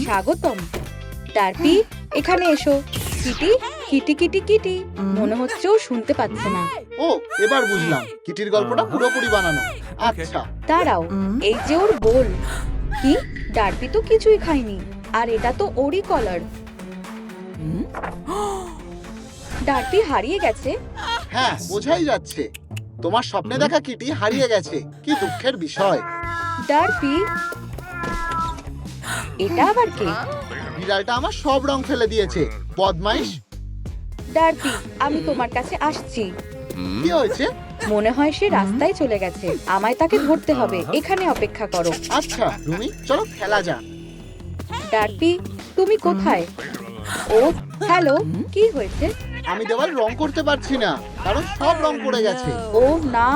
স্বাগতম। ডার্পি, এখানে এসো। Kitty, Kitty Kitty Kitty. মনে হচ্ছে ও শুনতে পাচ্ছে না। ও, এবার বুঝলাম কিটির গল্পটা পুরোপুরি বানানো। আচ্ছা, দাঁড়াও, এই যে ওর বোল। কি? ডার্পি তো কিছুই খায়নি, আর এটা তো ওরই কলার। ডার্পি হারিয়ে গেছে। হ্যাঁ, বোঝাই যাচ্ছে। তোমার স্বপ্নে দেখা কিটি হারিয়ে গেছে। কি দুঃখের বিষয়। ডার্পি, এটা আবার কে? বিড়ালটা আমার সব রং ফেলে দিয়েছে। বদমাইশ। ডার্পি, আমি তোমার কাছে আসছি। কি হয়েছে? মনে হয় সে রাস্তায় চলে গেছে। আমায় তাকে ধরতে হবে। এখানে অপেক্ষা করো। আচ্ছা রুমি, চলো খেলা যাক। ডার্পি, তুমি কোথায়? ও, হ্যালো, কি হয়েছে? আমি দেওয়াল রং করতে পারছি না, কারণ সব রং পড়ে গেছে। ও না,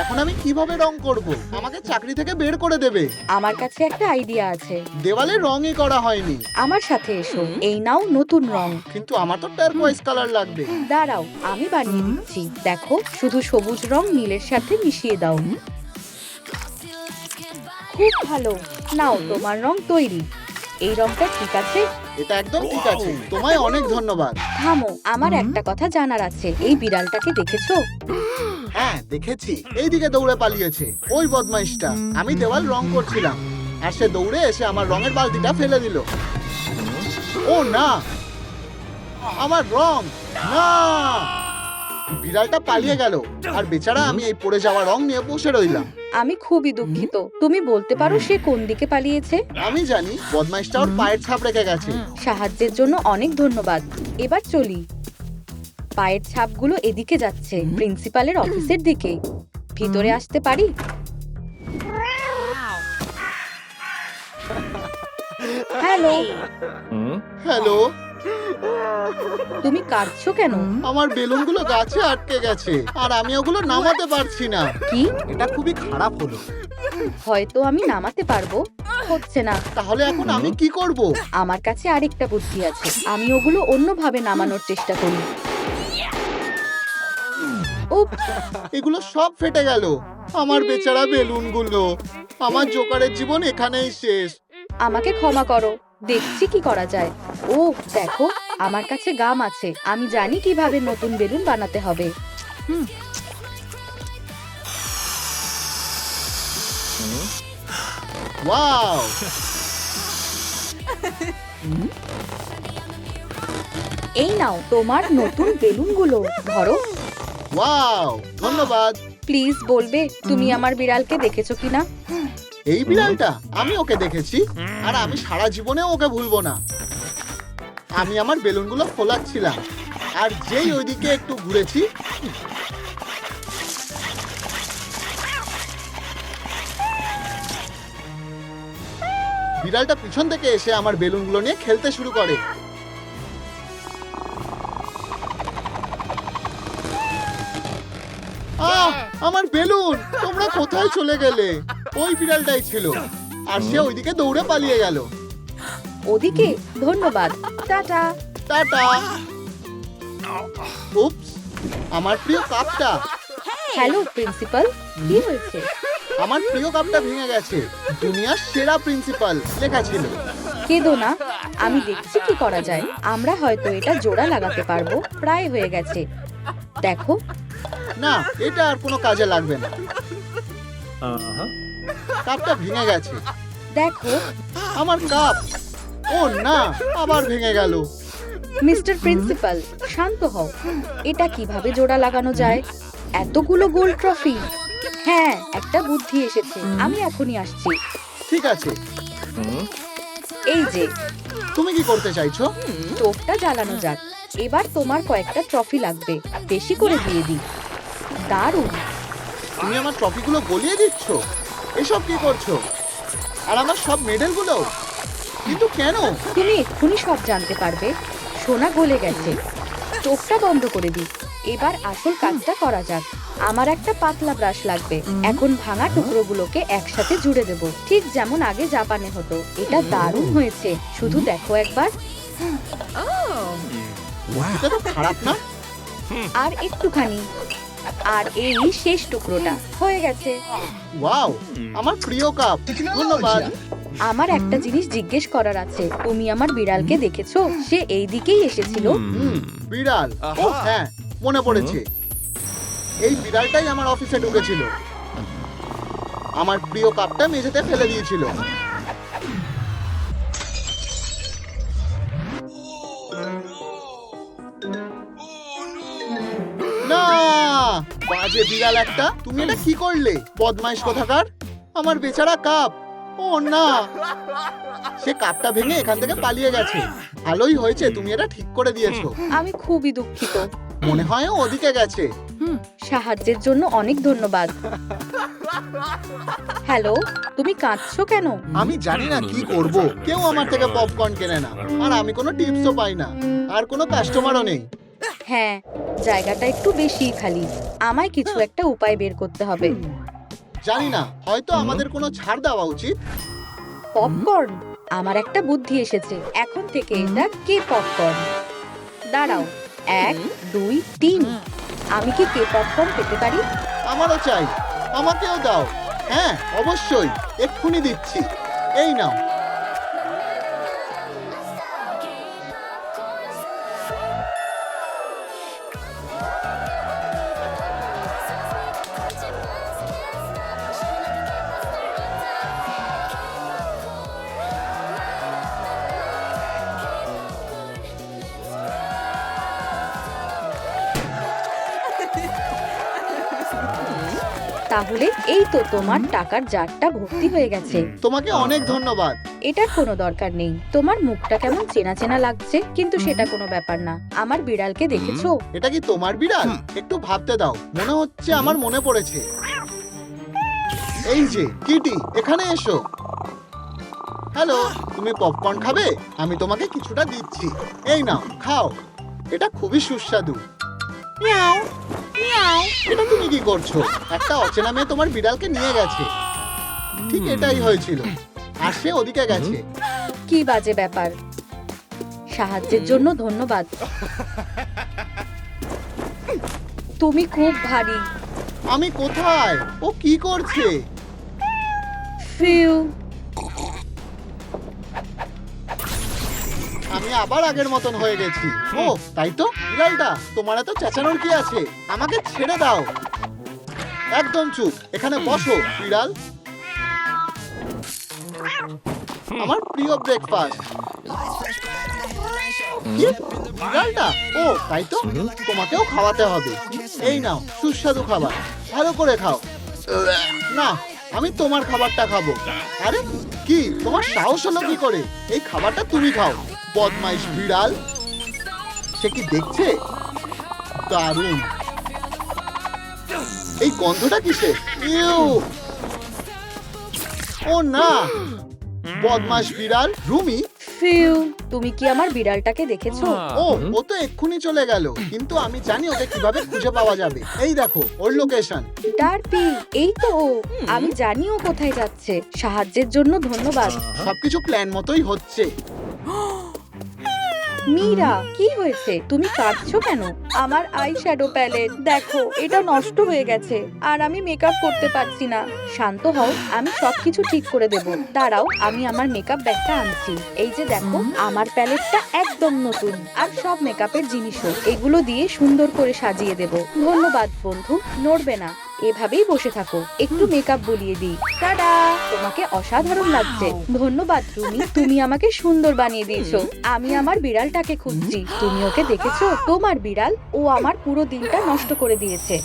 এখন আমি কিভাবে রং করব? আমাকে চাকরি থেকে বের করে দেবে। আমার কাছে একটা আইডিয়া আছে। দেওয়ালে রঙই করা হয়নি। আমার সাথে এসো। এই নাও নতুন রং। কিন্তু আমার তো টারকোয়েজ কালার লাগবে। দাঁড়াও, আমি বানিয়ে দিচ্ছি। দেখো, শুধু সবুজ রং নীলের সাথে মিশিয়ে দাও। খুব ভালো। নাও, তোমার রং তৈরি। এই রংটা ঠিক আছে? এটা একদম ঠিক আছে। তোমায় অনেক ধন্যবাদ। থামো, আমার একটা কথা জানার আছে। এই বিড়ালটাকে দেখেছো? হ্যাঁ, দেখেছি। এইদিকে দৌড়ে পালিয়েছে। ওই বদমাইশটা। আমি দেওয়াল রং করছিলাম, আর সে দৌড়ে এসে আমার রঙের বালতিটা ফেলে দিল। ও না, আমার রং! না! বিড়ালটা পালিয়ে গেল, আর বেচারা আমি এই পড়ে যাওয়া রং নিয়ে বসে রইলাম। আমি খুবই দুঃখিত। তুমি বলতে পারো সে কোন দিকে পালিয়েছে? আমি জানি, বদমাইশটা ওর পায়ের ছাপ রেখে গেছে। সাহায্যের জন্য অনেক ধন্যবাদ। এবার চলি। পায়ের ছাপগুলো এদিকে যাচ্ছে, প্রিন্সিপালের অফিসের দিকে। ভিতরে আসতে পারি? Hello, hello. তুমি কাঁদছো কেন? আমার বেলুনগুলো গাছে আটকে গেছে, আর আমি ওগুলো নামাতে পারছি না। কি? এটা খুবই খারাপ হলো। হয়তো আমি নামাতে পারবো। হচ্ছে না। তাহলে এখন আমি কি করব? আমার কাছে আরেকটা বুদ্ধি আছে। আমি ওগুলো অন্যভাবে নামানোর চেষ্টা করি। উপস, এগুলো সব ফেটে গেল। আমার বেচারা বেলুনগুলো। আমার জোকারের জীবন এখানেই শেষ। আমাকে ক্ষমা করো। দেখছি কি করা যায়। ও, দেখো, আমার কাছে গাম আছে। আমি জানি কিভাবে নতুন বেলুন বানাতে হবে। ওয়াও! এই নাও তোমার নতুন বেলুনগুলো। ধরো। ওয়াও! ধন্যবাদ। প্লিজ বলবে তুমি আমার বিড়ালকে দেখেছো কিনা? এই বিড়ালটা, আমি ওকে দেখেছি, আর আমি সারা জীবনে ওকে ভুলবো না। আমি আমার বেলুনগুলো ফোলাচ্ছিলাম, আর যেই ওইদিকে একটু ঘুরেছি, বিড়ালটা পিছন থেকে এসে আমার বেলুনগুলো নিয়ে খেলতে শুরু করে। আহ, আমার বেলুন! তোমরা কোথায় চলে গেলে? ওই বিড়ালটাই ছিল, আর সে ওইদিকে দৌড়ে পালিয়ে গেল। ওদিকে? ধন্যবাদ। টাটা। টাটা। উপস, আমার প্রিয় কাপটা। হ্যালো প্রিন্সিপাল, কি হয়েছে? আমার প্রিয় কাপটা ভেঙে গেছে। দুনিয়ার সেরা প্রিন্সিপাল লেখা ছিল। কেঁদো না, আমি দেখছি কি করা যায়। আমরা হয়তো এটা জোড়া লাগাতে পারবো। প্রায় হয়ে গেছে। দেখো। না, এটা আর কোনো কাজে লাগবে না। কাপটা ভেঙে গেছে। দেখো। আমার কাপ! ও না, আবার ভেঙে গেল। মিস্টার প্রিন্সিপাল, শান্ত হও। এটা কিভাবে জোড়া লাগানো যায়? এতগুলো গোল্ড ট্রফি। হ্যাঁ, একটা বুদ্ধি এসেছে। আমি এখনই আসছি। ঠিক আছে। এই যে, তুমি কি করতে চাইছো? স্টোভটা জ্বালানো যাক। এবার তোমার কয়েকটা ট্রফি লাগবে। বেশি করে দিয়ে দিই। দারুণ। তুমি আমার ট্রফিগুলো গলিয়ে দিচ্ছ? এসব কি করছো? আর আমার সব মেডেলগুলো? কিন্তু কেন? তুমি এক্ষুনি সব জানতে পারবে। সোনা গলে গেছে। স্টোভটা বন্ধ করে দিই। এবার আসল কাজটা করা যাক। আমার একটা পাতলা ব্রাশ লাগবে। এখন ভাঙা টুকরোগুলোকে একসাথে জুড়ে দেব, ঠিক যেমন আগে জাপানে হতো। এটা দারুণ হয়েছে। শুধু দেখো একবার। এটা তো খারাপ না। আর একটুখানি। আর এই শেষ টুকরোটা হয়ে গেছে। ওয়াও, আমার প্রিয় কাপ। ধন্যবাদ। আমার একটা জিনিস জিজ্ঞেস করার আছে, তুমি আমার বিড়ালকে দেখেছো? সে এই দিকেই এসেছিল। বিড়াল? ও হ্যাঁ, মনে পড়েছে। এই বিড়ালটাই আমার অফিসে ঢুকেছিল। আমার প্রিয় কাপটা মেঝেতে ফেলে দিয়েছিল। না, বাজে বিড়াল একটা! তুমি এটা কি করলে, বদমাইশ কোথাকার! আমার বেচারা কাপ! ও না, সে কাপটা ভেঙে এখান থেকে পালিয়ে গেছে। ভালোই হয়েছে তুমি এটা ঠিক করে দিয়েছো। আমি খুবই দুঃখিত। মনে হয় ও ওদিকে গেছে। সাহায্যের জন্য অনেক ধন্যবাদ। হ্যালো, তুমি কাঁদছো কেন? আমি জানি না কি করব। কেউ আমার থেকে পপকর্ন কেনে না, আর আমি কোনো টিপসও পাই না, আর কোনো কাস্টমারও নেই। হ্যাঁ, জায়গাটা একটু বেশি খালি। আমায় কিছু একটা উপায় বের করতে হবে। জানি না, হয়তো আমাদের কোনো ছাড় দেওয়া উচিত। পপকর্ন? আমার একটা বুদ্ধি এসেছে। এখন থেকে এটা কে পপকর্ন। দাঁড়াও, 1 2 3। আমি কি কে পপকর্ন পেতে পারি? আমারও চাই, আমাকেও দাও। হ্যাঁ অবশ্যই, এক্ষুনি দিচ্ছি। এই নাও। তাহলে এই তো তোমার টাকার জারটা ভর্তি হয়ে গেছে। তোমাকে অনেক ধন্যবাদ। এটার কোনো দরকার নেই। তোমার মুখটা কেমন চেনা চেনা লাগছে, কিন্তু সেটা কোনো ব্যাপার না। আমার বিড়ালকে দেখেছো? এটা কি তোমার বিড়াল? একটু ভাবতে দাও, মনে হচ্ছে আমার মনে পড়েছে। এই যে কিটি, এখানে এসো। হ্যালো, তুমি পপকর্ন খাবে? আমি তোমাকে কিছুটা দিচ্ছি। এই নাও, খাও। এটা খুবই সুস্বাদু। মিয়াও মিয়াও। এটা তুমি কি করছো? একটা অচেনা মেয়ে তোমার বিড়ালকে নিয়ে গেছে। ঠিক এটাই হয়েছিল, আর সে ওদিকে গেছে। কি বাজে ব্যাপার। সাহায্যের জন্য ধন্যবাদ। তুমি খুব ভারী। আমি কোথায়? ও কি করছে? ফিউ। আমি আবার আগের মতন হয়ে গেছি। ও তাই তো, বিড়ালটা, তোমার এত চেঁচানোর কি আছে? আমাকে ছেড়ে দাও। একদম চুপ, এখানে বসো বিড়াল। আমার প্রিয় ব্রেকফাস্ট। বিড়ালটা? ও তাই তো, তোমাকেও খাওয়াতে হবে। এই নাও সুস্বাদু খাবার, ভালো করে খাও। না, আমি তোমার খাবারটা খাবো। আরে কি, তোমার সাহস হলো কি করে? এই খাবারটা তুমি খাও, বদমাইশ বিড়াল। সে কি দেখছে? দারুণ। এই গন্ধটা কিসের? ইউ! ও না, বদমাশ বিড়াল। রুমি, ফিউ। তুমি কি আমার বিড়ালটাকে দেখেছো? ও ও তো এক্ষুনি চলে গেল, কিন্তু আমি জানি ওকে কিভাবে খুঁজে পাওয়া যাবে। এই দেখো ওর লোকেশন। ডার্পি, এই তো ও। আমি জানি ও কোথায় যাচ্ছে। সাহায্যের জন্য ধন্যবাদ। সবকিছু প্ল্যান মতোই হচ্ছে। মীরা, কি হয়েছে? তুমি কাঁদছো কেন? আমার আই শ্যাডো প্যালেট দেখো, এটা নষ্ট হয়ে গেছে, আর আমি মেকআপ করতে পারছি না। শান্ত হও, আমি সবকিছু ঠিক করে দেব। দাঁড়াও, আমি আমার মেকআপ ব্যাগটা আনছি। এই যে দেখো, আমার প্যালেটটা একদম নতুন, আর সব মেকআপের জিনিসও। এগুলো দিয়ে সুন্দর করে সাজিয়ে দেব। ধন্যবাদ বন্ধু, নড়বে না। এভাবেই বসে থাকো, একটু মেকআপ বুলিয়ে দিই। টাডা! তোমাকে অসাধারণ লাগছে। ধন্যবাদ রুমি, তুমি আমাকে সুন্দর বানিয়ে দিয়েছো। আমি আমার বিড়ালটাকে খুঁজছি। তুমি ওকে দেখেছো? তোমার বিড়াল? ও আমার পুরো দিনটা নষ্ট করে দিয়েছে।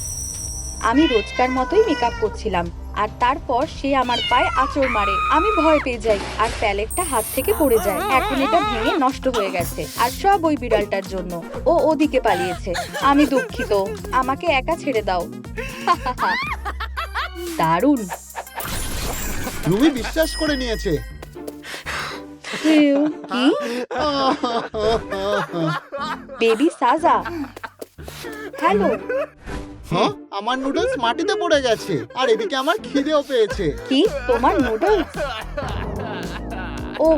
আমি রোজকার মতোই মেকআপ করছিলাম, আর তারপর সে আমার পায়ে আঁচড় মারে। আমি ভয় পেয়ে যাই, আর প্যালেটটা হাত থেকে পড়ে যায়। এখন এটা ভেঙে নষ্ট হয়ে গেছে, আর সব ওই বিড়ালটার জন্য। ও ওদিকে পালিয়েছে। আমি দুঃখিত, আমাকে একা ছেড়ে দাও। দারুণ। রুমি বিশ্বাস করে নিয়েছে। ফিউ। কি? বেবি সাজা। হ্যালো। হ্যাঁ, আমার নুডলস মাটিতে পড়ে গেছে, আর এদিকে আমার খিদেও পেয়েছে। কি, তোমার নুডলস? ও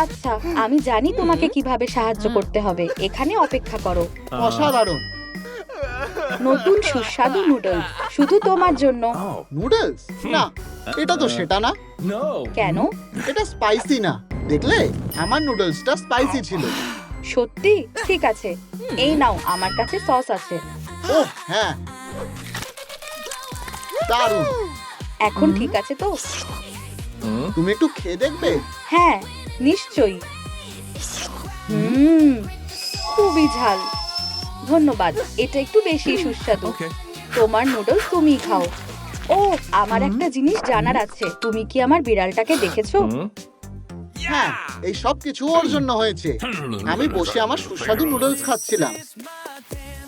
আচ্ছা, আমি জানি তোমাকে কিভাবে সাহায্য করতে হবে। এখানে অপেক্ষা করো। অসাধারণ। নতুন সুস্বাদু নুডলস, শুধু তোমার জন্য। নুডলস? না, এটা তো সেটা না। No. কেন? এটা স্পাইসি না, দেখলে আমার নুডলসটা স্পাইসি ছিল। সত্যি? ঠিক আছে, এই নাও, আমার কাছে সস আছে। ওহ হ্যাঁ, দারুণ। এখন ঠিক আছে তো? তুমি একটু খেয়ে দেখবে? হ্যাঁ, নিশ্চয়ই। হুম, খুবই ঝাল। ধন্যবাদ, এটা একটু বেশি সুস্বাদু। Okay. তোমার নুডলস তুমিই খাও। ও, আমার একটা জিনিস জানার আছে। তুমি কি আমার বিড়ালটাকে দেখেছো? হ্যাঁ, এই সব কিছু ওর জন্য হয়েছে। আমি বসে আমার সুস্বাদু নুডলস খাচ্ছিলাম,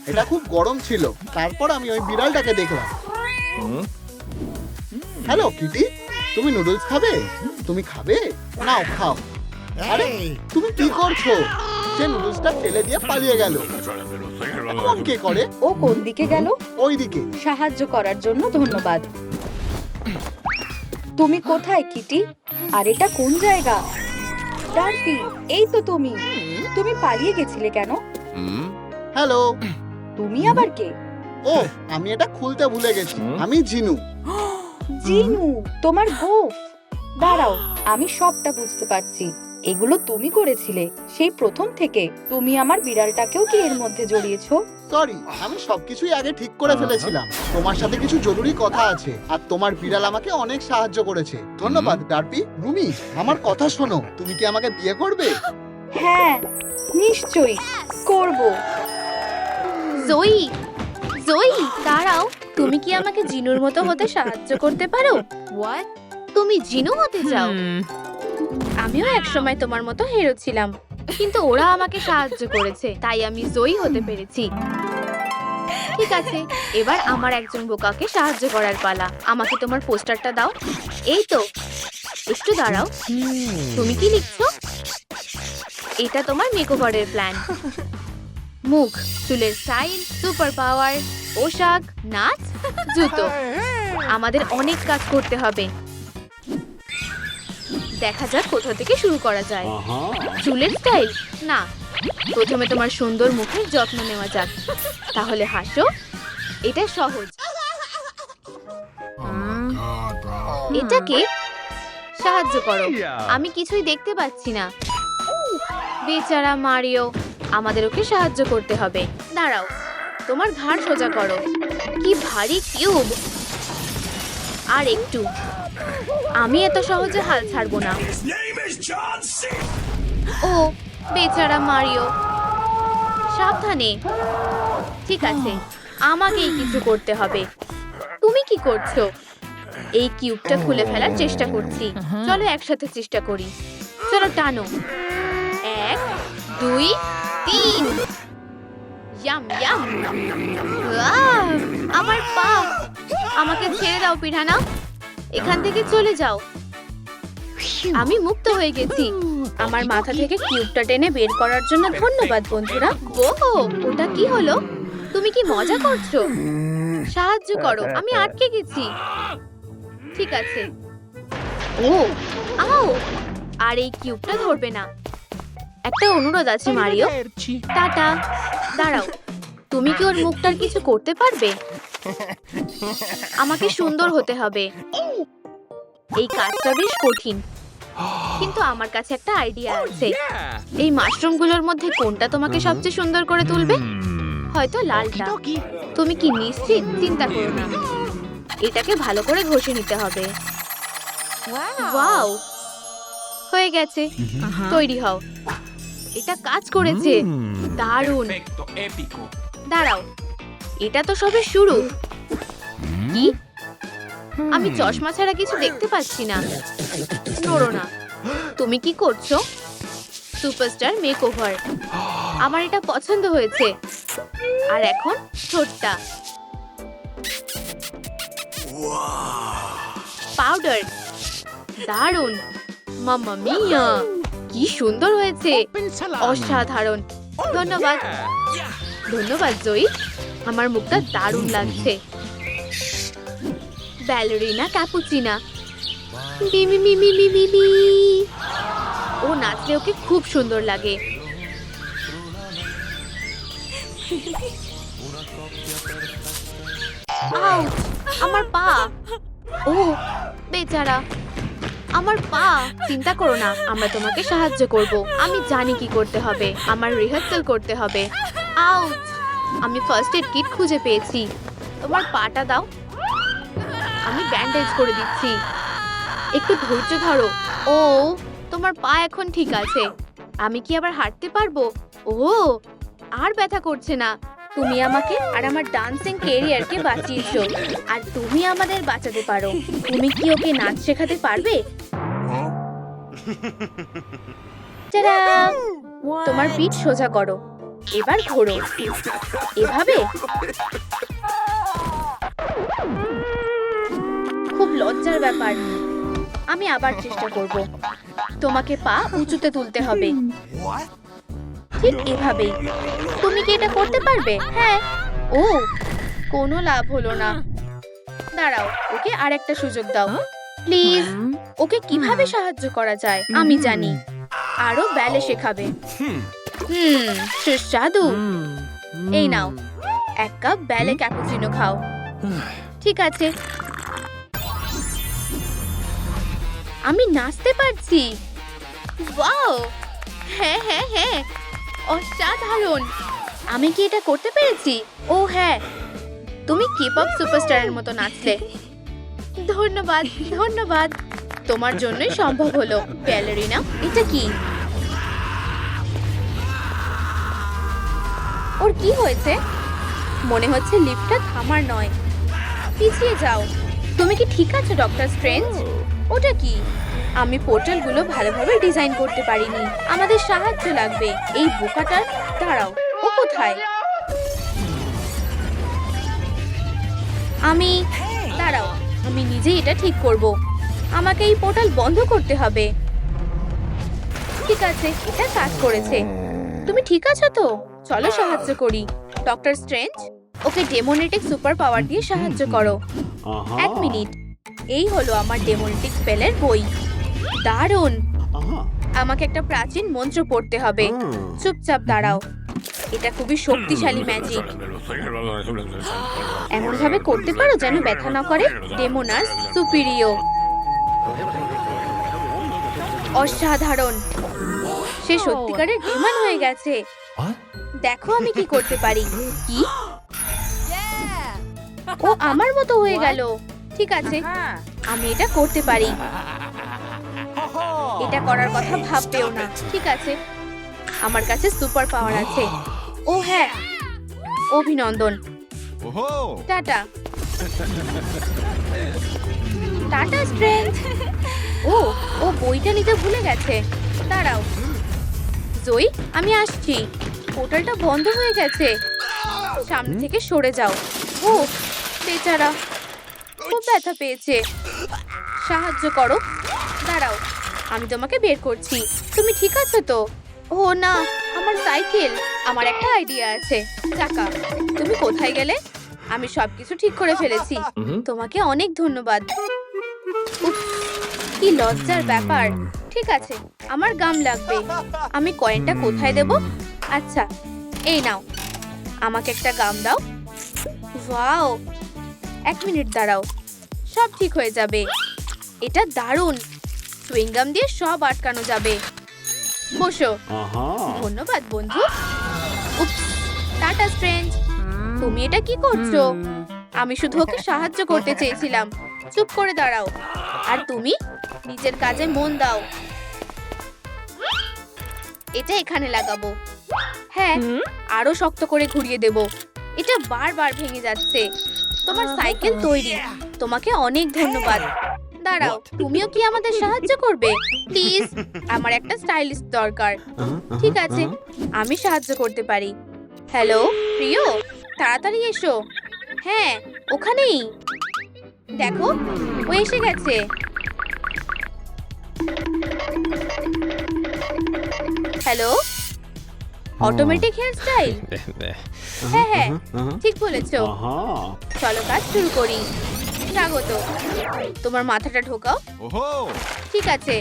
এটা খুব গরম ছিল। তারপর আমি ওই বিড়ালটাকে দেখলাম। হ্যালো কিটি, তুমি নুডলস খাবে? তুমি খাবে? নাও খাও। আরে তুমি কি করছো? সে নুডলসটা ফেলে দিয়ে পালিয়ে গেল। এমন কে করে? ও কোন দিকে গেল? ওইদিকে। সাহায্য করার জন্য ধন্যবাদ। তুমি কোথায় কিটি? আর এটা কোন জায়গা? ডার্সি, এই তো তুমি। তুমি পালিয়ে গেছিলে কেন? হ্যালো। তুমি আবার কে? ও, আমি এটা খুলতে ভুলে গেছি। আমি জিনু। জিনু, তোমার গোফ। দাঁড়াও, আমি সবটা বুঝতে পারছি। এগুলো তুমি করেছিলে সেই প্রথম থেকে। তুমি আমার বিড়ালটাকেও কি এর মধ্যে জড়িয়েছো? সরি, আমি সবকিছুই আগে ঠিক করে ফেলেছিলাম। তোমার সাথে কিছু জরুরি কথা আছে, আর তোমার বিড়াল আমাকে অনেক সাহায্য করেছে। ধন্যবাদ ডার্পি। রুমি, আমার কথা শোনো, তুমি কি আমাকে বিয়ে করবে? হ্যাঁ, নিশ্চয়ই করব। জয়ী, জয়ী, দাঁড়াও। তুমি কি আমাকে জিনুর মতো হতে সাহায্য করতে পারো? হোয়াট? তুমি জিনু হতে চাও? আমিও একসময় তোমার মতো হিরো ছিলাম, কিন্তু ওরা আমাকে সাহায্য করেছে, তাই আমি জয়ী হতে পেরেছি। ঠিক আছে, এবার আমার একজন বোকাকে সাহায্য করার পালা। আমাকে তোমার পোস্টারটা দাও। এই তো, একটু দাঁড়াও। তুমি কি লিখছো? এটা তোমার মেকওভারের প্ল্যান। মুখ, চুলের স্টাইল, সুপার পাওয়ার, পোশাক, নাচ, জুতো। আমাদের অনেক কাজ করতে হবে। দেখা যাক কোথা থেকে শুরু করা যায়। চুলের স্টাইল? না, প্রথমে তোমার সুন্দর মুখের যত্ন নেওয়া যাক। তাহলে হাসো, এটা সহজ। এটাকে সাহায্য করো। আমি কিছুই দেখতে পাচ্ছি না। বেচারা মারিও, আমাদের ওকে সাহায্য করতে হবে। দাঁড়াও, তোমার ঘাড় সোজা করো। কি ভারী কিউব। আর একটু। আমি এত সহজে হাল ছাড়বো না। ও, বেচারা মারিও, সাবধানে। ঠিক আছে, আমাকেই কিছু করতে হবে। তুমি কি করছো? এই কিউবটা খুলে ফেলার চেষ্টা করছি। চলো একসাথে চেষ্টা করি। চলো টানো। 1, 2, 3। Yam yam. আহ, আমার পা। আমাকে ছেড়ে দাও পিরানা, এখান থেকে চলে যাও। আমি মুক্ত হয়ে গেছি। আমার মাথা থেকে কিউবটা টেনে বের করার জন্য ধন্যবাদ বন্ধুরা। ওহো, ওটা কি হলো? তুমি কি মজা করছো? সাহায্য করো, আমি আটকে গেছি। ঠিক আছে। ও, আও, আর এই কিউবটা ধরবে না। একটা অনুরোধ আছে মারিও। টাটা। দাঁড়াও, তুমি কি ওর মুখটার কিছু করতে পারবে? আমাকে সুন্দর হতে হবে। এই কাজটা বেশ কঠিন, কিন্তু আমার কাছে একটা আইডিয়া আছে। এই মাশরুমগুলোর মধ্যে কোনটা তোমাকে সবচেয়ে সুন্দর করে তুলবে? হয়তো লালটা। তুমি কি নিশ্চিত? চিন্তা করো না, এটাকে ভালো করে ঘষে নিতে হবে। ওয়াও, হয়ে গেছে। তৈরি হও। এটা কাজ করেছে। দারুণ। দাঁড়াও, এটা তো সবে শুরু। কি? আমি চশমা ছাড়া কিছু দেখতে পাচ্ছি না। নড়ো না। তুমি কি করছো? Superstar makeover. আমার এটা পছন্দ হয়েছে। আর এখন ঠোঁটটা। পাউডার। দারুণ। মাম্মা মিয়া, কি সুন্দর হয়েছে। অসাধারণ। ধন্যবাদ। ধন্যবাদ জয়ী, আমার মুখটা দারুণ লাগছে। Ballerina Cappuccina. মিমি মিমি মিমি মি। ও নাচলে ওকে খুব সুন্দর লাগে। আউচ, আমার পা। ও বেচারা, আমার পা। চিন্তা করো না, আমরা তোমাকে সাহায্য করব। আমি জানি কি করতে হবে। আমার রিহার্সাল করতে হবে। আউচ! আমি ফার্স্ট এড কিট খুঁজে পেয়েছি। তোমার পাটা দাও, আমি ব্যান্ডেজ করে দিচ্ছি। একটু ধৈর্য ধরো। ও, তোমার পা এখন ঠিক আছে। আমি কি আবার হাঁটতে পারবো? ও, আর ব্যথা করছে না। তুমি আমাকে আর আমার ডান্সিং ক্যারিয়ারকে বাঁচিয়েছো, আর তুমি আমাদের বাঁচাতে পারো। তুমি কি ওকে নাচ শেখাতে পারবে? টাডা! তোমার পিঠ সোজা করো, এবার ঘোরো। এভাবে? খুব লজ্জার ব্যাপার। আমি আবার চেষ্টা করব। তোমাকে পা উঁচুতে তুলতে হবে, ঠিক এভাবেই। তুমি কি এটা করতে পারবে? হ্যাঁ। ও, কোনো লাভ হলো না। দাঁড়াও, ওকে আরেকটা সুযোগ দাও প্লিজ। ওকে কিভাবে সাহায্য করা যায় আমি জানি। আরো ব্যালে শেখাবে। সুস্বাদু। এই নাও, 1 কাপ ব্যালে ক্যাপুচিনো খাও। ঠিক আছে, আমি নাচতে পারছি। ওয়াও! হ্যাঁ হ্যাঁ হ্যাঁ, অসাধারণ। আমি কি এটা করতে পেরেছি? ও হ্যাঁ, তুমি K-pop সুপারস্টারের মতো নাচলে। ধন্যবাদ ধন্যবাদ, তোমার জন্যই সম্ভব হলো। ব্যালেরিনা, এটা কি? ওর কি হয়েছে? মনে হচ্ছে লিফটটা থামার নয়। পিছিয়ে যাও। তুমি কি ঠিক আছো ডক্টর স্ট্রেঞ্জ? ওটা কি? আমি পোর্টালগুলো ভালোভাবে ডিজাইন করতে পারিনি। আমাদের সাহায্য লাগবে। এই বোকাটার। দাঁড়াও, ও কোথায়? দাঁড়াও, আমি নিজেই এটা ঠিক করব। আমাকে এই পোর্টাল বন্ধ করতে হবে। ঠিক আছে, এটা কাজ করেছে। তুমি ঠিক আছো তো? চলো সাহায্য করি। ডক্টর স্ট্রেঞ্জ, ওকে ডেমোনেটিক সুপার পাওয়ার দিয়ে সাহায্য করো। 1 মিনিট। এই হলো আমার ডেমোনেটিক স্পেলের বই। দারুণ! আমাকে একটা প্রাচীন মন্ত্র পড়তে হবে। চুপচাপ দাঁড়াও। এটা খুবই শক্তিশালী ম্যাজিক। এমন ভাবে করতে পারো যেন ব্যথা না করে। ডেমোনাস সুপিরিও। অসাধারণ! সে সত্যিকারের ডেমন হয়ে গেছে। দেখো আমি কি করতে পারি। কি? ও আমার মতো হয়ে গেল। ঠিক আছে, আমি এটা করতে পারি। এটা করার কথা ভাববেও না। ঠিক আছে, আমার কাছে সুপার পাওয়ার আছে। ও হ্যাঁ, অভিনন্দন। টাটা। Tata strange. ও ও বইটা নিতে ভুলে গেছে। দাঁড়াও জয়ী, আমি আসছি। পোর্টালটা বন্ধ হয়ে গেছে। সামনে থেকে সরে যাও। ও বেচারা, খুব ব্যথা পেয়েছে। সাহায্য করো। দাঁড়াও, আমি তোমাকে বের করছি। তুমি ঠিক আছো তো? ও না, আমার সাইকেল। আমার একটা আইডিয়া আছে। চাকা, তুমি কোথায় গেলে? আমি সবকিছু ঠিক করে ফেলেছি। তোমাকে অনেক ধন্যবাদ। উফ, কি লজ্জার ব্যাপার। ঠিক আছে, আমার গাম লাগবে। আমি কয়েনটা কোথায় দেব? আচ্ছা, এই নাও। আমাকে একটা গাম দাও। ওয়াও! 1 মিনিট দাঁড়াও, সব ঠিক হয়ে যাবে। এটা দারুণ। সুইংগাম দিয়ে সব আটকানো যাবে। বসো। ধন্যবাদ বন্ধু। উপস, টাটা স্ট্রেঞ্জ। তুমি এটা কি করছো? আমি শুধু ওকে সাহায্য করতে চেয়েছিলাম। চুপ করে দাঁড়াও। আর তুমি নিজের কাজে মন দাও। এটা এখানে লাগাবো। হ্যাঁ, আরো শক্ত করে ঘুরিয়ে দেব। এটা বারবার ভেঙে যাচ্ছে। তোমার সাইকেল তৈরি। তোমাকে অনেক ধন্যবাদ। দাঁড়াও, তুমিও কি আমাদের সাহায্য করবে? প্লিজ, আমার একটা স্টাইলিস্ট দরকার। ঠিক আছে, আমি সাহায্য করতে পারি। হ্যালো প্রিয়, তাড়াতাড়ি এসো। হ্যাঁ, ওখানেই। দেখো, ও এসে গেছে। Hello, automatic hair style. হ্যাঁ হ্যাঁ, ঠিক বলেছো। চলো কাজ শুরু করি। স্বাগত। তোমার মাথাটা ঢোকাও। ঠিক আছে,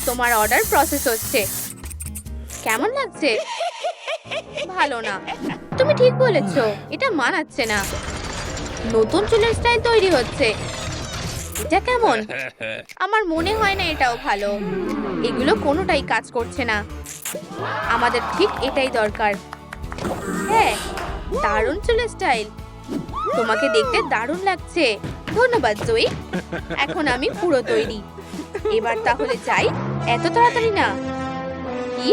তোমার অর্ডার প্রসেস হচ্ছে। কেমন লাগছে? ভালো না। তুমি ঠিক বলেছো, এটা মানাচ্ছে না। নতুন চুলের স্টাইল তৈরি হচ্ছে। এটা কেমন? আমার মনে হয় না এটাও ভালো। এগুলো কোনোটাই কাজ করছে না। আমাদের ঠিক এটাই দরকার। হ্যাঁ, দারুণ চুলের স্টাইল। তোমাকে দেখতে দারুণ লাগছে। ধন্যবাদ জয়ী। এখন আমি পুরো তৈরি। এবার তাহলে যাই। এত তাড়াতাড়ি না। কি?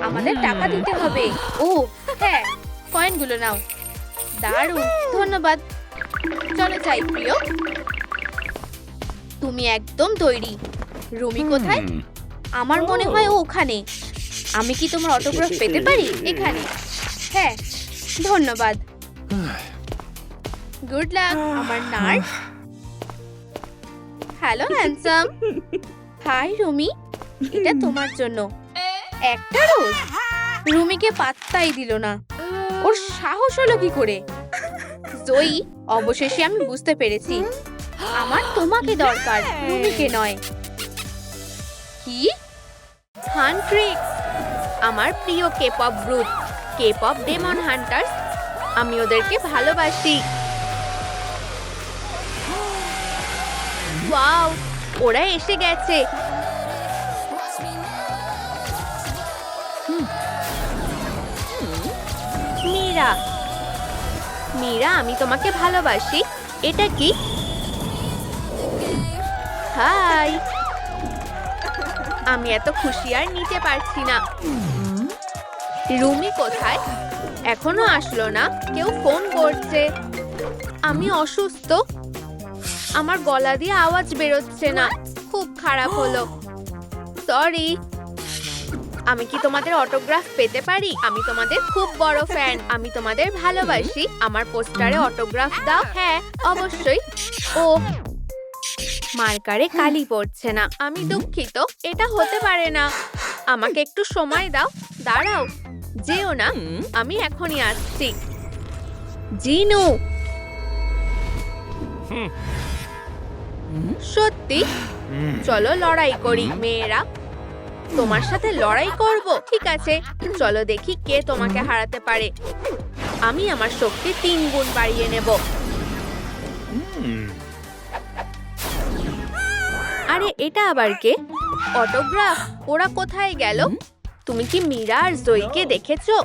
আমাদের টাকা দিতে হবে। ও হ্যাঁ, কয়েনগুলো নাও। দারুণ, ধন্যবাদ। চলো যাই প্রিয়। তুমি একদম তৈরি। রুমি কোথায়? আমার মনে হয় ও ওখানে। আমি কি তোমার অটোগ্রাফ পেতে পারি? এখানে। হ্যাঁ, ধন্যবাদ। গুড লাক আমার nurse. Hello handsome. Hi Rumi, এটা তোমার জন্য। একটা রোজ? রুমিকে পাত্তাই দিল না। ওর সাহস হলো কি করে? জয়ী, অবশেষে আমি বুঝতে পেরেছি। আমার তোমাকে দরকার, রুমিকে নয়। কি? হান্ট্রিক্স, আমার প্রিয় K pop group, K pop demon hunters. আমি ওদেরকে ভালোবাসি। ওয়াও, ওরা এসে গেছে। মীরা, মীরা, আমি তোমাকে ভালোবাসি। এটা কি? হাই, আমি এত খুশি আর নিতে পারছি না। রুমি কোথায়? এখনো আসলো না। কেউ ফোন করছে। আমি অসুস্থ। আমার গলা দিয়ে আওয়াজ বেরোচ্ছে না। খুব খারাপ হলো। সরি। আমি কি তোমাদের অটোগ্রাফ পেতে পারি? আমি তোমাদের খুব বড় ফ্যান। আমি তোমাদের ভালোবাসি। আমার পোস্টারে অটোগ্রাফ দাও। হ্যাঁ, অবশ্যই। ও, মার্কারে কালি পড়ছে না। আমি দুঃখিত, এটা হতে পারে না। আমাকে একটু সময় দাও। দাঁড়াও, যেও না। আমি এখনই আসছি। জিনু, সত্যি? চলো লড়াই করি মেয়েরা। তোমার সাথে লড়াই করব? ঠিক আছে, চলো দেখি কে তোমাকে হারাতে পারে। আমি আমার শক্তি 3 গুণ বাড়িয়ে নেব। আরে এটা আবার কে? অটোগ্রাফ? ওরা কোথায় গেল? তুমি কি মীরা আর জয়ীকে দেখেছো?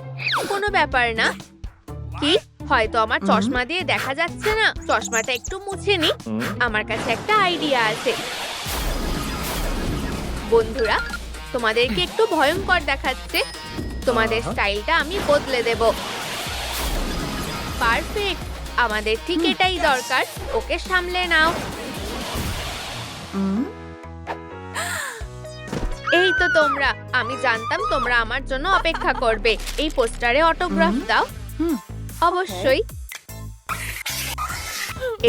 কোনো ব্যাপার না। কি? হয়তো আমার চশমা দিয়ে দেখা যাচ্ছে না। চশমাটা একটু মুছে নি। আমার কাছে একটা আইডিয়া আছে। বন্ধুরা, তোমাদেরকে একটু ভয়ঙ্কর দেখাচ্ছে। তোমাদের স্টাইলটা আমি বদলে দেব। পারফেক্ট, আমাদের ঠিক এটাই দরকার। ওকে সামলে নাও। এই তো তোমরা। আমি জানতাম তোমরা আমার জন্য অপেক্ষা করবে। এই পোস্টারে অটোগ্রাফ দাও। অবশ্যই।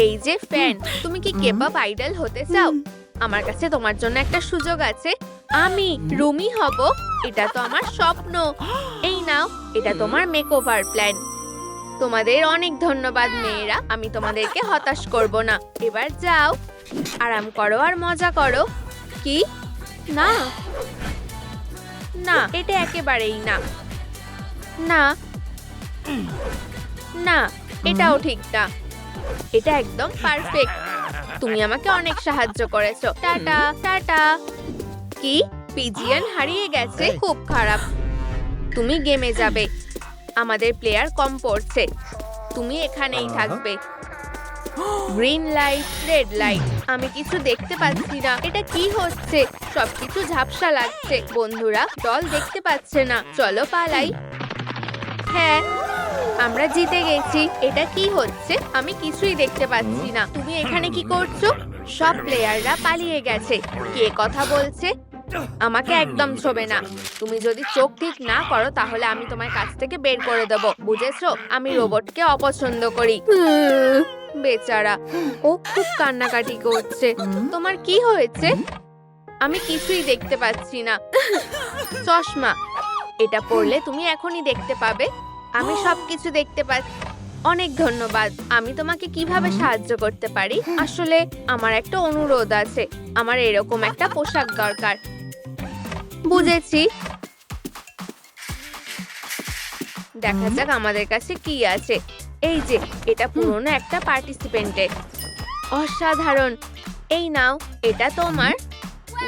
এই যে ফ্যান, তুমি কি কে-পপ আইডল হতে চাও? আমার কাছে তোমার জন্য একটা সুযোগ আছে। আমি রুমি হব। এটা তো আমার স্বপ্ন। এই নাও, এটা তোমার মেকওভার প্ল্যান। তোমাদের অনেক ধন্যবাদ মেয়েরা। আমি তোমাদেরকে হতাশ করব না। এবার যাও, আরাম করো আর মজা করো। কি? না না, এটা একেবারেই না। না না, এটাও ঠিক না। এটা একদম পারফেক্ট। তুমি আমাকে অনেক সাহায্য করেছো। Tata tata. কি? পিজিয়ান হারিয়ে গেছে? খুব খারাপ। তুমি গেমে যাবে। আমাদের প্লেয়ার কম পড়ছে। তুমি এখানেই থাকবে। Green light, red light. আমি কিছু দেখতে পাচ্ছি না। এটা কি হচ্ছে? সবকিছু ঝাপসা লাগছে। বন্ধুরা, দল দেখতে পাচ্ছে না। চলো পালাই। হ্যাঁ, আমরা জিতে গেছি। এটা কি হচ্ছে? আমি কিছুই দেখতে পাচ্ছি না। তুমি এখানে কি করছো? সব প্লেয়াররা পালিয়ে গেছে। কে কথা বলছে? আমাকে একদম ছোবে না। তুমি যদি চোখ ঠিক না করো তাহলে আমি তোমার কাছ থেকে বের করে দেব। বুঝেছো? আমি রোবটকে অপছন্দ করি। বেচারা, ও খুব কান্নাকাটি করছে। তোমার কি হয়েছে? আমি কিছুই দেখতে পাচ্ছি না। চশমা, এটা পরলে তুমি এখনই দেখতে পাবে। আমি সবকিছু দেখতে পাচ্ছি। অনেক ধন্যবাদ। আমি তোমাকে কিভাবে সাহায্য করতে পারি? আসলে আমার একটা অনুরোধ আছে। আমার এরকম একটা পোশাক দরকার। বুঝেছি। দেখা যাক আমাদের কাছে কি আছে। এই যে, এটা পুরনো একটা পার্টিসিপেন্টের। অসাধারণ। এই নাও, এটা তোমার।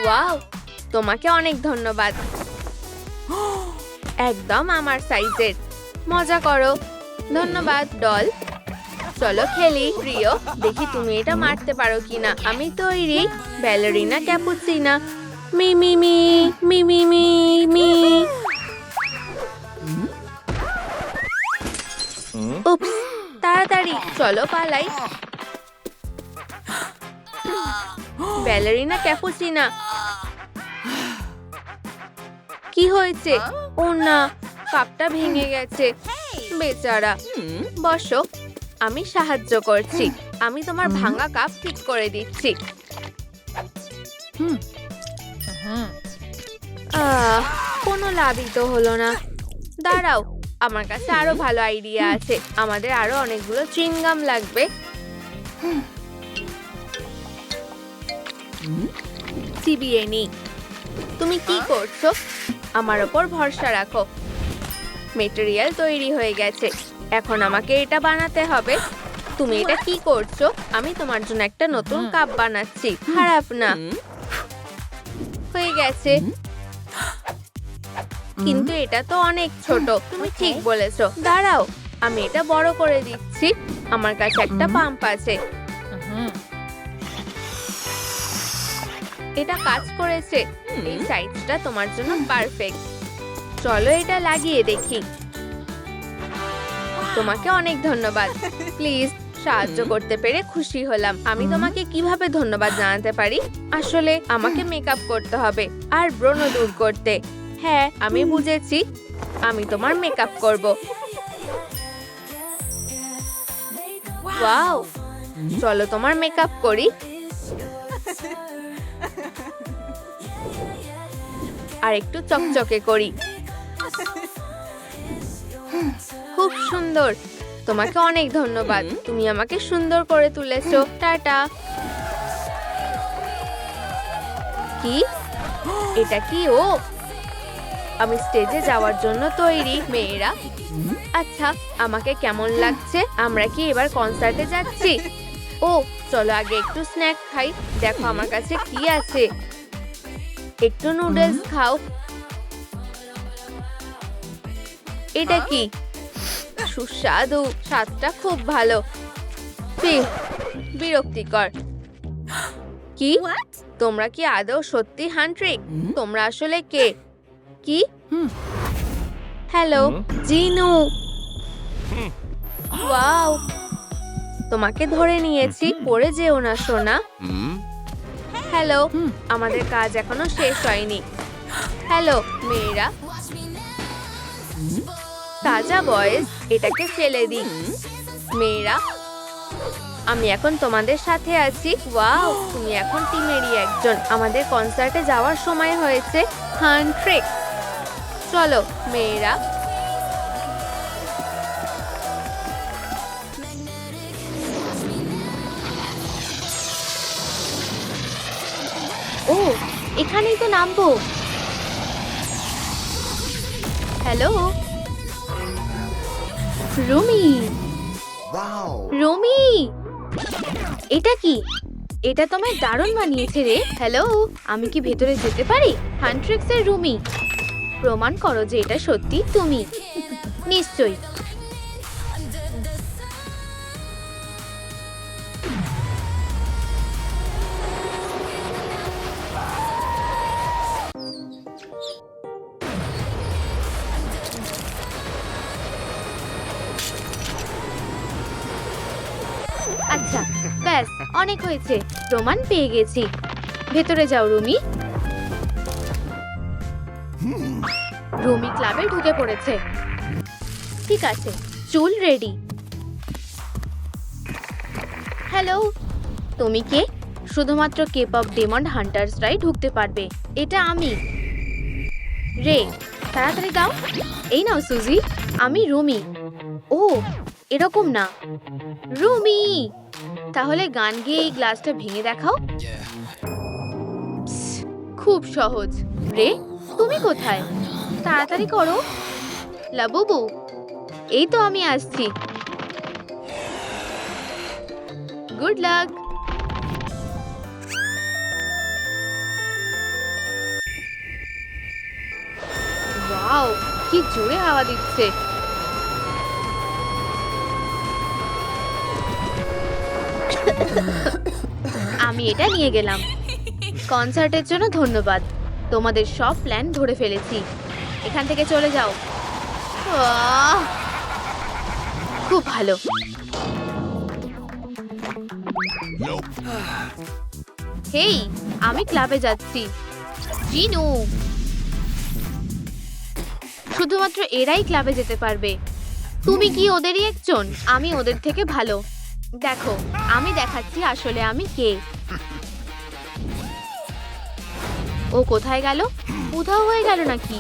ওয়াও, তোমাকে অনেক ধন্যবাদ। একদম আমার সাইজের। মজা করো। ধন্যবাদ ডল। চলো খেলি প্রিয়, দেখি তুমি এটা মারতে পারো কিনা। আমি তৈরি। Ballerina Cappuccina. মি মি মি মি মি মি মি। উপস, তাড়াতাড়ি চলো পালাই। Ballerina Cappuccina. কি হয়েছে? ও না, কাপটা ভেঙে গেছে। বেচারা। বসো, আমি সাহায্য করছি। আমি তোমার ভাঙা কাপ ঠিক করে দিচ্ছি। কোনো লাভই তো হলো না। দাঁড়াও, আমার কাছে আরো ভালো আইডিয়া আছে। আমাদের আরো অনেকগুলো চুইংগাম লাগবে। চিবিয়ে নি। তুমি কি করছো? আমার ওপর ভরসা রাখো। মেটেরিয়াল তৈরি হয়ে গেছে, এখন আমাকে এটা বানাতে হবে। তুমি এটা কি করছো? আমি তোমার জন্য একটা নতুন কাপ বানাচ্ছি। খারাপ না। হয়ে গেছে, কিন্তু এটা তো অনেক ছোট। তুমি ঠিক বলেছো। দাঁড়াও, আমি এটা বড় করে দিচ্ছি। আমার কাছে একটা পাম্প আছে। এটা কাজ করেছে। এই সাইজটা তোমার জন্য পারফেক্ট। চলো এটা লাগিয়ে দেখি। তোমাকে অনেক ধন্যবাদ। প্লিজ, সাহায্য করতে পেরে খুশি হলাম। আমি তোমাকে কিভাবে ধন্যবাদ জানাতে পারি? আসলে আমাকে মেকআপ করতে হবে আর ব্রণ দূর করতে। হ্যাঁ, আমি বুঝেছি। আমি তোমার মেকআপ করব। ওয়াও, চলো তোমার মেকআপ করি। আর একটু চকচকে করি। খুব সুন্দর। তোমাকে অনেক ধন্যবাদ। তুমি আমাকে সুন্দর করে তুলেছো। টাটা। কি? এটা কি? ও, আমি স্টেজে যাওয়ার জন্য তৈরি। মেয়েরা, আচ্ছা, আমাকে কেমন লাগছে? আমরা কি এবার কনসার্টে যাচ্ছি? ও, চলো আগে একটু স্ন্যাক খাই। দেখো আমার কাছে কি আছে। একটু নুডলস খাও। এটা কি? সুস্বাদু। স্বাদটা খুব ভালো। বিরক্তিকর। কি? তোমরা কি আদৌ সত্যি হান্ট্রিক? তোমরা আসলে কে? কি? হ্যালো, জিনু। ওয়াও, তোমাকে ধরে নিয়েছি। পড়ে যেও না সোনা। হ্যালো, আমাদের কাজ এখনো শেষ হয়নি। হ্যালো মেয়েরা। তাজা বয়েজ, এটাকে ফেলে দিই। মেয়েরা, আমি এখন তোমাদের সাথে আছি। ওয়াও, তুমি এখন টিমেরই একজন। আমাদের কনসার্টে যাওয়ার সময় হয়েছে। হান্ট্রিক। চলো মেয়েরা। ও, এখানেই তো নামবো। হ্যালো রুমি। রুমি, এটা কি? এটা তোমায় দারুণ মানিয়েছে রে। হ্যালো, আমি কি ভেতরে যেতে পারি? হান্ট্রিক্সের রুমি, প্রমাণ করো যে এটা সত্যি তুমি। নিশ্চয়ই। আচ্ছা, ব্যাস, অনেক হয়েছে। প্রমাণ পেয়ে গেছি। ভেতরে যাও রুমি। রুমি ক্লাবে ঢুকে পড়েছে। ঠিক আছে, চুল রেডি। হ্যালো, তুমি কে? শুধুমাত্র কেপঅপ ডেমন হান্টার্সরাই ঢুকতে পারবে। এটা আমি রে। তাড়াতাড়ি গাও। এই নাও সুজি। আমি রুমি। ও, এরকম না। রুমি, তাহলে গান গেয়ে এই গ্লাসটা ভেঙে দেখাও। খুব সহজ। রে, তুমি কোথায়? তাড়াতাড়ি করো। লাবুবু, এই তো আমি আসছি। Good luck. ওয়াও, কি জোরে হাওয়া দিচ্ছে। আমি এটা নিয়ে গেলাম। কনসার্টের জন্য ধন্যবাদ। তোমাদের সব প্ল্যান ধরে ফেলেছি। এখান থেকে চলে যাও। আহ! খুব ভালো। হেই, আমি ক্লাবে যাচ্ছি। জিনু, শুধুমাত্র এরাই ক্লাবে যেতে পারবে। তুমি কি ওদেরই একজন? আমি ওদের থেকে ভালো। দেখো, আমি দেখাচ্ছি আসলে আমি কে। ও কোথায় গেল? উধাও হয়ে গেল নাকি?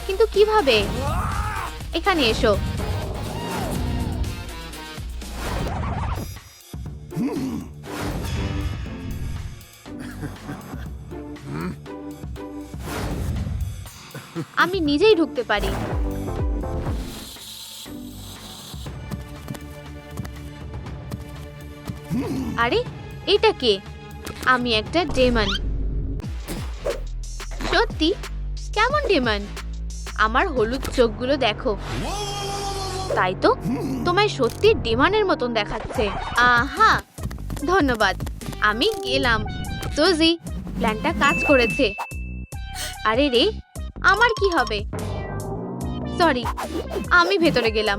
কিন্তু কিভাবে? এখানে এসো। আমি নিজেই ঢুকতে পারি। আরে, এটা কে? আমি একটা ডেমন। সত্যি? কেমন ডেমন? আমার হলুদ চোখগুলো দেখো। তাই তো, তোমায় সত্যি ডেমনের মতন দেখাচ্ছে। আহা, ধন্যবাদ। আমি গেলাম। সুজি, প্ল্যানটা কাজ করেছে। আরে রে, আমার কি হবে? সরি, আমি ভেতরে গেলাম।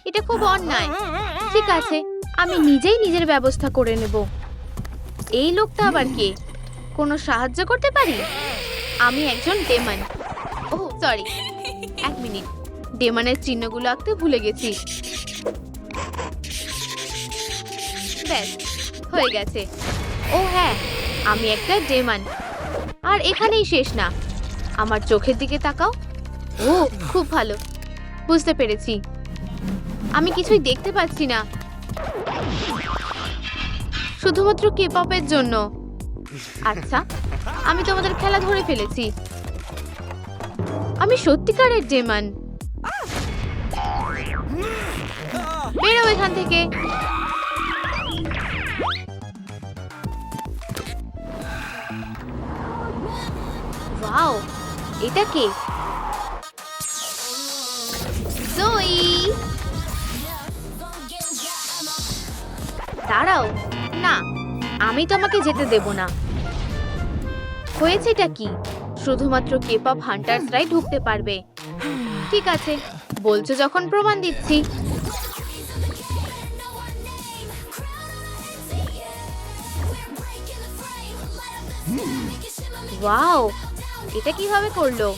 এটা খুব অন্যায়। ঠিক আছে, আমি নিজেই নিজের ব্যবস্থা করে নেব। এই লোকটা আবার কে? কোনো সাহায্য করতে পারি? আমি একজন ডেমন। ও সরি, এক মিনিট। ডেমনের চিহ্নগুলো আঁকতে ভুলে গেছি। ব্যাস, হয়ে গেছে। ও হ্যাঁ, আমি একটা ডেমন। আর এখানেই শেষ না। আমার চোখের দিকে তাকাও। ও খুব ভালো, বুঝতে পেরেছি। আমি কিছুই দেখতে পাচ্ছি না, শুধুমাত্র কে-পপের জন্য। আচ্ছা, আমি তোমাদের খেলা ধরে ফেলেছি। আমি সত্যিকারের ডেমন। বেরো এখান থেকে। ওয়াও, এটা কে? জয়ী, দাঁড়াও। না, আমি তোমাকে যেতে দেব না। হয়েছেটা কি? শুধুমাত্র কে-পপ হান্টার্সরাই ঢুকতে পারবে। ঠিক আছে, বলছো যখন প্রমাণ দিচ্ছি। ওয়াও, এটা কিভাবে করলো?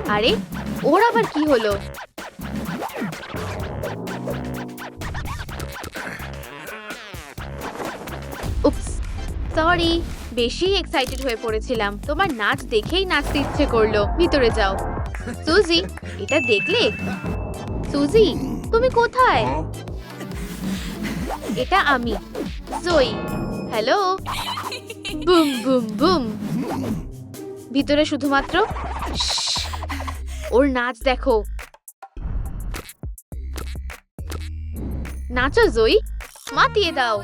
আরে, ওর আবার কি হলো? উপস, সরি, বেশি এক্সাইটেড হয়ে পড়েছিলাম। তোমার নাচ দেখেই নাচতে ইচ্ছে করলো। ভিতরে যাও। সুজি, এটা দেখলে? সুজি, তুমি কোথায়? এটা আমি, জয়ী। হ্যালো। Boom boom boom. ভিতরে শুধুমাত্র ওর নাচ দেখো। নাচো জয়ী, মাতিয়ে দাও।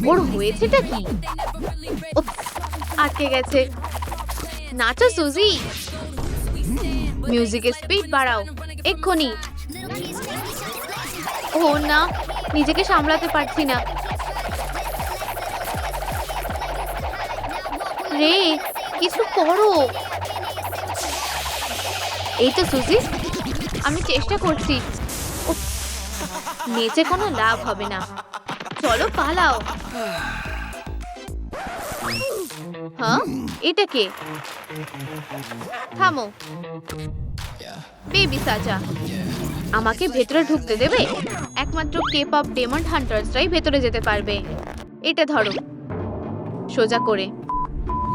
ওর হয়েছেটা কি? উপস, আটকে গেছে। নাচো সুজি। মিউজিকের স্পিড বাড়াও এক্ষুনি। ও না, নিজেকে সামলাতে পারছি না। রে, কিছু করো। এই তো সুজি, আমি চেষ্টা করছি। উফ, নেচে কোনো লাভ হবে না। চলো পালাও। হ্যাঁ, এটা কে? থামো। বেবি সাজা, আমাকে ভেতরে ঢুকতে দেবে? একমাত্র কে-পপ ডেমন হান্টার্সরাই ভেতরে যেতে পারবে। এটা ধরো, সোজা করে।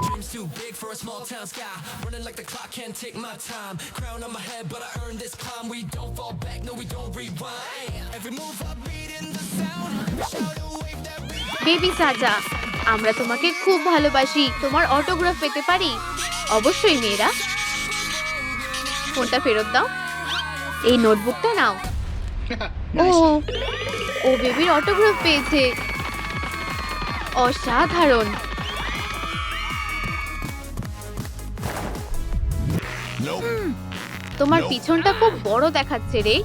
Dreams too big for a small town sky. Running like the clock, can't take my time. Crown on my head, but I earned this climb. We don't fall back, no, we don't rewind. Every move I beat in the sound. Every shout a wave that we baby সাজা, আমরা তোমাকে খুব ভালোবাসি। তোমার autograph পেতে পারি? অবশ্যই মেয়েরা। ফোনটা ফেরত দাও। এই নোটবুকটা নাও। ও ও বেবির অটোগ্রাফ পেয়েছে। অসাধারণ। তোমার পিছনটা খুব বড় দেখাচ্ছে রে।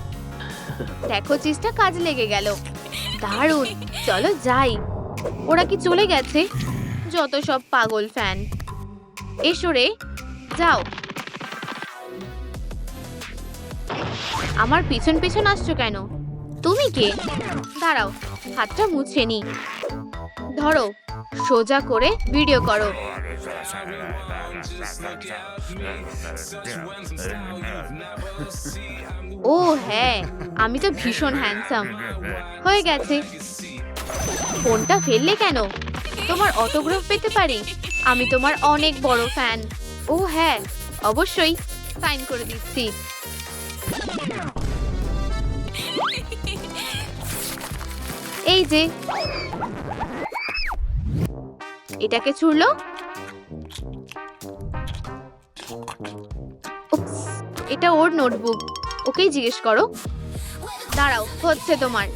দেখো চিজটা কাজে লেগে গেল। দারুণ, চলো যাই। ওরা কি চলে গেছে? যত সব পাগল ফ্যান। এসো রে, যাও। আমার পিছন পিছন আসছো কেন? তুমি কে? দাঁড়াও, হাতটা মুছে নি। ধরো, সোজা করে ভিডিও করো। ও হ্যাঁ, আমি তো ভীষণ হ্যান্ডসাম। হয়ে গেছে। ফোনটা ফেললে কেন? তোমার অটোগ্রাফ পেতে পারি? আমি তোমার অনেক বড় ফ্যান। ও হ্যাঁ, অবশ্যই, সাইন করে দিচ্ছি। এই যে, এটাকে ছুড়লো। উপস, এটা ওর নোটবুক। ওকেই জিজ্ঞেস করো। দাঁড়াও, হচ্ছে তোমার।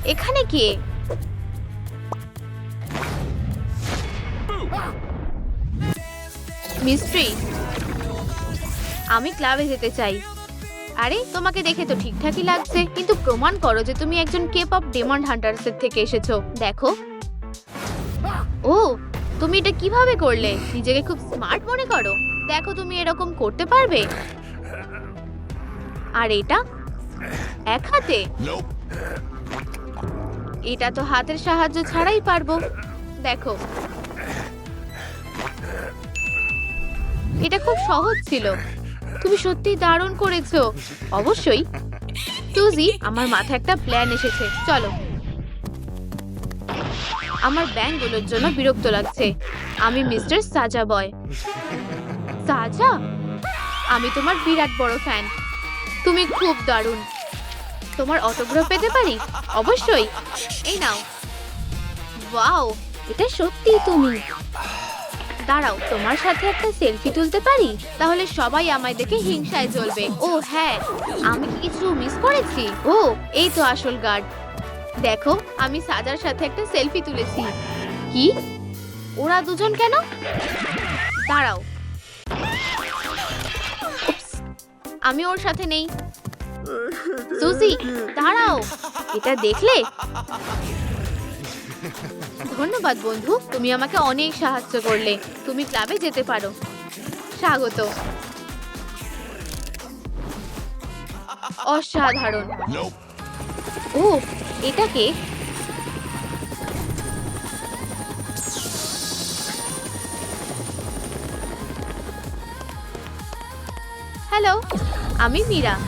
এখানে কে? মিস্ট্রি, আমি ক্লাবে যেতে চাই। আরে তোমাকে দেখে তো ঠিকঠাকই লাগছে, কিন্তু প্রমাণ করো যে তুমি একজন কে-পপ ডেমন হান্টার্সের থেকে এসেছো। দেখো। ও, তুমি এটা কিভাবে করলে? নিজেকে খুব স্মার্ট মনে করো? দেখো, তুমি এরকম করতে পারবে? আর এটা এক হাতে? এটা তো হাতের সাহায্য ছাড়াই পারবো। দেখো, এটা খুব সহজ ছিল। তুমি সত্যি দারুণ করেছো। অবশ্যই। সুজি, আমার মাথায় একটা প্ল্যান এসেছে। চলো। আমার ব্যাঙগুলোর জন্য বিরক্ত লাগছে। আমি মিস্টার সাজা বয়। সাজা, আমি তোমার বিরাট বড় ফ্যান। তুমি খুব দারুণ। তোমার অটোগ্রাফ পেতে পারি? অবশ্যই। এই নাও। ওয়াও, এটা সত্যি তুমি। দাঁড়াও, তোমার সাথে একটা সেলফি তুলতে পারি? তাহলে সবাই আমায় দেখে হিংসায় জ্বলবে। ও হ্যাঁ, আমি কি কিছু মিস করেছি? ও, এই তো আসল গার্ড। দেখো, আমি সাজার সাথে একটা সেলফি তুলেছি। কি? ওরা দুজন কেন? দাঁড়াও। উপস, আমি ওর সাথে নেই। সুজি, দাঁড়াও। এটা দেখলে? ধন্যবাদ বন্ধু, তুমি আমাকে অনেক সাহায্য করলে। তুমি ক্লাবে যেতে পারো। স্বাগত। অসাধারণ। ও, এটাকে? হ্যালো, আমি মীরা।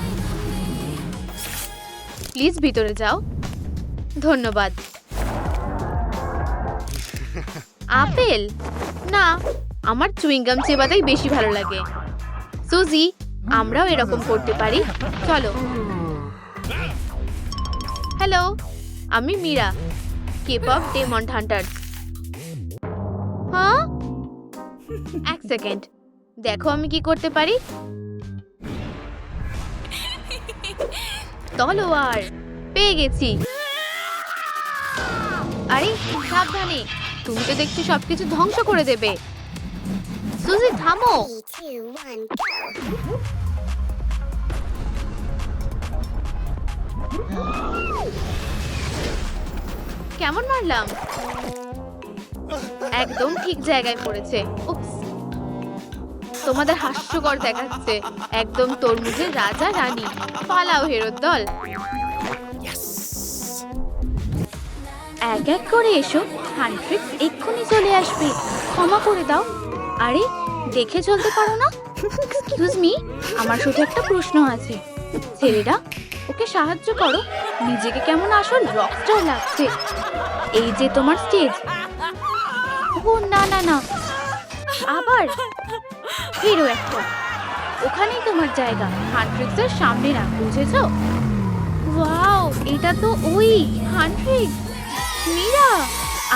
প্লিজ ভিতরে যাও। ধন্যবাদ। আপেল? না, আমার চুইংগাম চেবাতেই বেশি ভালো লাগে। সুজি, আমরাও এরকম করতে পারি। চলো। হ্যালো, আমি মীরা, কে-পপ ডেমন হান্টার। হ্যাঁ, এক সেকেন্ড, দেখো আমি কি করতে পারি। তলোয়ার পেয়ে গেছি। আরে সাবধানে, তুমি তো দেখছি সবকিছু ধ্বংস করে দেবে। সুজি, থামো। কেমন মারলাম? একদম ঠিক জায়গায় পড়েছে। উপস, তোমাদের হাস্যকর দেখাচ্ছে। একদম তরমুজের রাজা রানী। পালাও হেরোর দল। এক এক করে এসো, হ্যান্ডট্রিক্স এক্ষুনি চলে আসবে। ক্ষমা করে দাও। আরে, দেখে চলতে পারো না? এক্সকিউজ মি, আমার শুধু একটা প্রশ্ন আছে। ছেলেরা, ওকে সাহায্য করো। নিজেকে কেমন আসল রকস্টার লাগছে। এই যে তোমার স্টেজ। ও না না না, আবার হিরো একটা। ওখানেই তোমার জায়গা। হ্যান্ডট্রিক্সের সামনে না, বুঝেছো? ওয়াও, এটা তো ওই হান্ট্রিক। মীরা,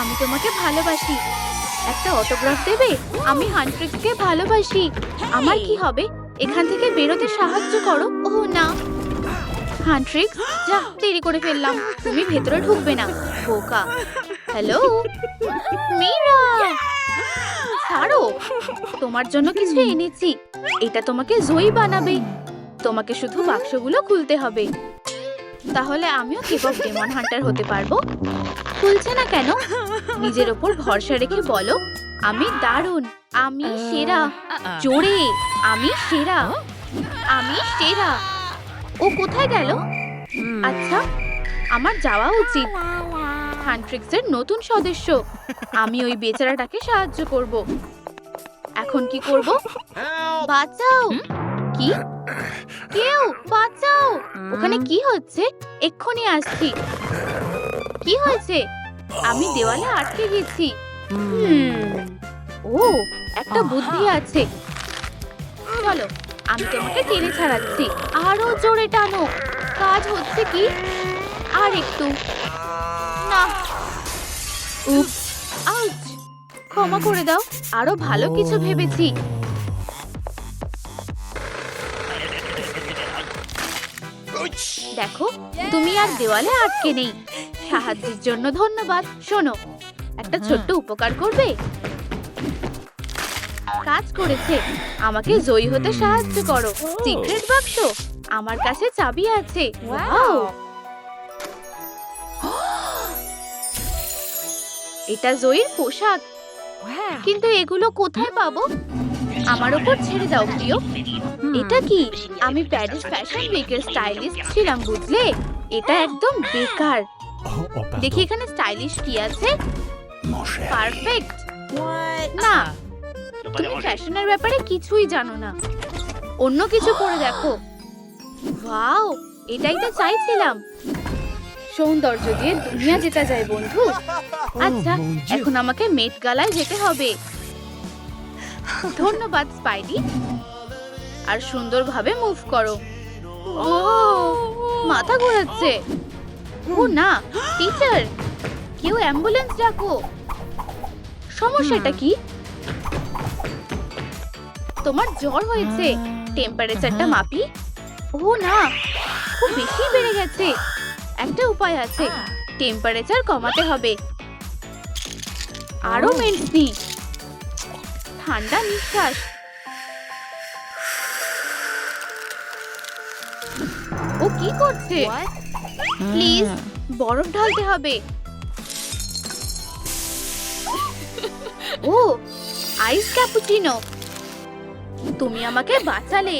আমি তোমাকে ভালোবাসি। একটা অটোগ্রাফ দেবে? আমি হান্ট্রিক্সকে ভালোবাসি। আমার কি হবে? এখান থেকে বেরোতে সাহায্য করো। ও না, হান্ট্রিক্স, যা, দেরি করে ফেললাম। তুমি ভেতরে ঢুকবে না, বোকা। হ্যালো মীরা, ছাড়ো, তোমার জন্য কিছু এনেছি। এটা তোমাকে জয়ী বানাবে। তোমাকে শুধু বাক্সগুলো খুলতে হবে, তাহলে আমিও কেপ অফ ডেমন হান্টার হতে পারবো। খুলছে না কেন? নিজের ওপর ভরসা রেখে বলো, আমি দারুণ, আমি সেরা। জোরে, আমি সেরা, আমি সেরা। ও কোথায় গেল? আচ্ছা, আমার যাওয়া উচিত। হান্ট্রিক্সের নতুন সদস্য। আমি ওই বেচারাটাকে সাহায্য করব। এখন কি করব? বাঁচাও! কি? কেউ বাঁচাও! ওখানে কি হচ্ছে? এক্ষুনি আসছি। কি হয়েছে? আমি দেওয়ালে আটকে গেছি। ও, একটা বুদ্ধি আছে। চলো, আমি তোমাকে টেনে ছাড়াচ্ছি। আরো জোরে টানো। কাজ হচ্ছে কি? আর একটু। না, উপস, আউচ! ক্ষমা করে দাও, আরো ভালো কিছু ভেবেছি। দেখো, তুমি আর দেওয়ালে আটকে নেই। সাহায্যের জন্য ধন্যবাদ। শোনো, একটা ছোট্ট উপকার করবে? কাজ করেছে। আমাকে জয়ী হতে সাহায্য করো। সিক্রেট বাক্স, আমার কাছে চাবি আছে। ওয়াও! এটা জয়ীর পোশাক, কিন্তু এগুলো কোথায় পাবো? আমার উপর ছেড়ে দাও প্রিয়। এটা কি? আমি প্যারিস ফ্যাশন উইকের স্টাইলিস্ট ছিলাম, বুঝলে? এটা একদম বেকার। দেখি এখানে স্টাইলিশ কি আছে। পারফেক্ট। না, তুমি ফ্যাশনের ব্যাপারে কিছুই জানো না। অন্য কিছু করে দেখো। ওয়াও, এটাই তো চাইছিলাম। সৌন্দর্য দিয়ে দুনিয়া জেতা যায় বন্ধু। আচ্ছা, এখন আমাকে মেট গালায় যেতে হবে। ধন্যবাদ স্পাইডি। আর সুন্দরভাবে মুভ করো। ও, মাথা ঘোরাচ্ছে। ও না, টিচার, কেউ অ্যাম্বুলেন্স ডাকো। সমস্যাটা কি? তোমার জ্বর হয়েছে। টেম্পারেচারটা মাপি। ও না, খুব বেশি বেড়ে গেছে। একটা উপায় আছে, টেম্পারেচার কমাতে হবে। আরো মেডিসিন। ঠান্ডা নিঃশ্বাস। ও কি করছে? প্লিজ, বরফ ঢালতে হবে। ও, আইস ক্যাপুচিনো। তুমি আমাকে বাঁচালে।